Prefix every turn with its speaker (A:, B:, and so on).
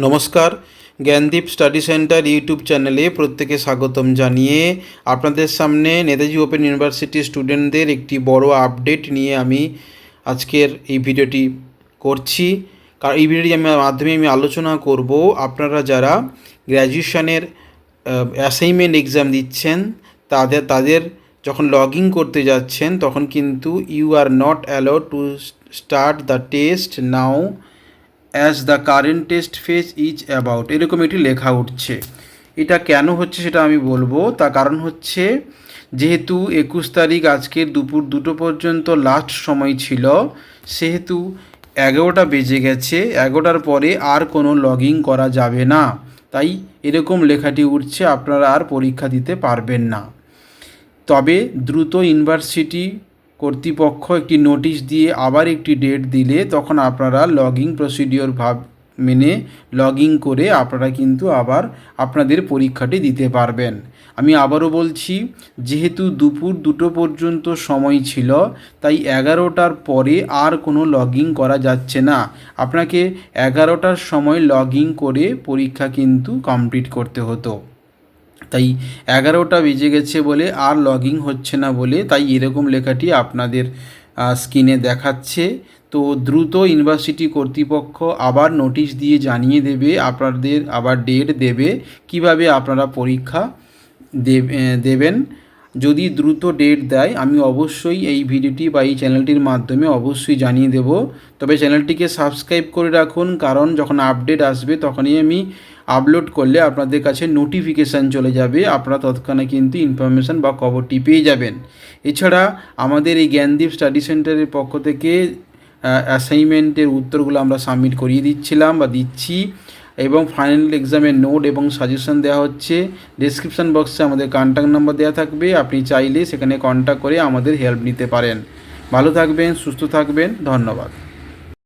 A: নমস্কার, Gyandeep study centre YouTube চ্যানেলে প্রত্যেকে স্বাগতম জানিয়ে আপনাদের সামনে নেতাজি ওপেন ইউনিভার্সিটি স্টুডেন্টদের একটি বড় আপডেট নিয়ে আমি আজকের এই ভিডিওটি করছি। কারণ এই ভিডিওটি মাধ্যমে আমি আলোচনা করব আপনারা যারা গ্র্যাজুয়েশনের অ্যাসাইনমেন্ট এক্সাম দিচ্ছেন তাদের যখন লগ ইন করতে যাচ্ছেন তখন কিন্তু you are not allowed to start the test now as the current test phase is about, এরকম একটি লেখা উঠছে। এটা কেন হচ্ছে সেটা আমি বলবো। তার কারণ হচ্ছে, যেহেতু 21 তারিখ আজকের দুপুর 2টো পর্যন্ত লাস্ট সময় ছিল, সেহেতু 11টা বেজে গেছে। 11টার পরে আর কোনো লগ ইন করা যাবে না, তাই এরকম লেখাটি উঠছে, আপনারা আর পরীক্ষা দিতে পারবেন না। তবে দ্রুত ইউনিভার্সিটি কর্তৃপক্ষ একটি নোটিশ দিয়ে আবার একটি ডেট দিলে তখন আপনারা লগ ইন প্রসিডিওর মেনে লগ ইন করে আপনারা কিন্তু আবার আপনাদের পরীক্ষাটি দিতে পারবেন। আমি আবারও বলছি, যেহেতু দুপুর 2টো পর্যন্ত সময় ছিল, তাই 11টার পরে আর কোনো লগ ইন করা যাচ্ছে না। আপনাকে 11টার সময় লগ ইন করে পরীক্ষা কিন্তু কমপ্লিট করতে হতো। তাই 11টা বেজে গেছে বলে আর লগ ইন হচ্ছে না বলে তাই এরকম লেখাটি আপনাদের স্ক্রিনে দেখাচ্ছে। তো দ্রুত ইউনিভার্সিটি কর্তৃপক্ষ আবার নোটিশ দিয়ে জানিয়ে দেবে, আপনাদের আবার ডেট দেবে কিভাবে আপনারা পরীক্ষা দেবেন। যদি দ্রুত ডেট দেয় আমি অবশ্যই এই ভিডিওটি বা এই চ্যানেলটির মাধ্যমে অবশ্যই জানিয়ে দেব। তবে চ্যানেলটিকে সাবস্ক্রাইব করে রাখুন, কারণ যখন আপডেট আসবে তখনই আমি আপলোড করলে আপনাদের কাছে নোটিফিকেশান চলে যাবে, আপনারা তৎক্ষণাৎ কিন্তু ইনফরমেশান বা খবরটি পেয়ে যাবেন। এছাড়া আমাদের এই জ্ঞানদীপ স্টাডি সেন্টারের পক্ষ থেকে অ্যাসাইনমেন্টের উত্তরগুলো আমরা সাবমিট করিয়ে দিচ্ছিলাম বা দিচ্ছি, এবং ফাইনাল এক্সামের নোট এবং সাজেশন দেওয়া হচ্ছে। ডেসক্রিপশান বক্সে আমাদের কন্ট্যাক্ট নাম্বার দেওয়া থাকবে, আপনি চাইলে সেখানে কন্ট্যাক্ট করে আমাদের হেল্প নিতে পারেন। ভালো থাকবেন, সুস্থ থাকবেন, ধন্যবাদ।